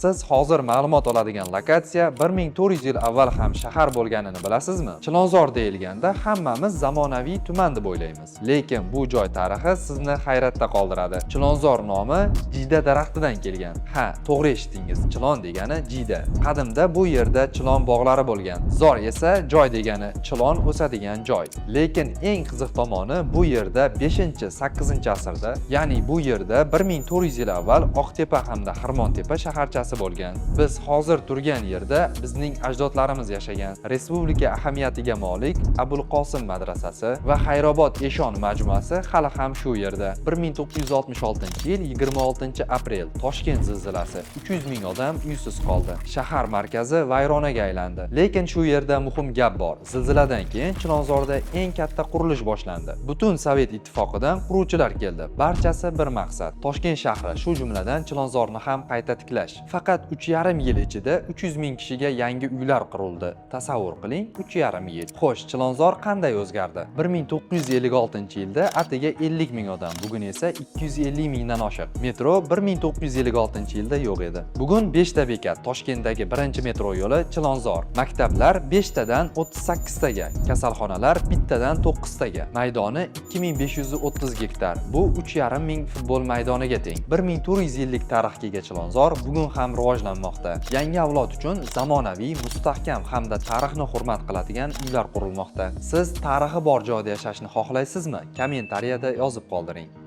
Siz hozir ma'lumot oladigan lokatsiya 1400 yil avval ham shahar bo'lganini bilasizmi? Chilonzor deyilganda hammamiz zamonaviy tuman deb o'ylaymiz. Lekin bu joy tarixi sizni hayratda qoldiradi. Chilonzor nomi jiyda daraxtidan kelgan. Ha, to'g'ri eshitdingiz. Chilon degani jiyda. Qadimda bu yerda chilon bog'lari bo'lgan. Zor esa joy degani chilon o'sadigan joy. Lekin eng qiziq tomoni bu yerda 5-8 asrda, ya'ni bu yerda 1400 yil avval Oqtepa hamda Xirmontepa shaharchasi bo'lgan. Biz hozir turgan yerda bizning ajdodlarimiz yashagan. Respublika ahamiyatiga molik Abul Qosim madrasasi va Xayrobod Eshon majmuasi hali ham shu yerda. 1966-yil 26-aprel Toshkent zilzilasi 300 ming odam uysiz qoldi. Shahar markazi vayronaga aylandi. Lekin shu yerda muhim gap bor. Zilziladan keyin Chilonzorda eng katta qurilish boshlandi. Butun Sovet ittifoqidan quruvchilar keldi. Barchasi bir maqsad. Toshkent shahri, shu jumladan Chilonzorni ham qayta tiklash. Faqat 3,5 yil ichida 300 ming kishiga yangi uylar qurildi. Tasavvur qiling, 3,5 yil. Xo'sh, Chilonzor qanday o'zgardi? 1956-yilda atiga 50 ming odam, bugun esa 250 mingdan oshiq. Metro 1956-yilda yo'q edi. Bugun 5 ta bekat, Toshkentdagi birinchi metro yo'li Chilonzor. Maktablar 5 tadan 38 taga, kasalxonalar 1 tadan 9 taga. Maydoni 2530 gektar. Bu 3,5 ming futbol maydoniga teng. 1400 yillik tarixga ega Chilonzor bugun ham rivojlanmoqda. Yangi avlod uchun zamonaviy, mustahkam hamda tarixni hurmat qiladigan uylar qurilmoqda. Siz tarixi bor joyda yashashni xohlaysizmi? Kommentariyada yozib qoldiring.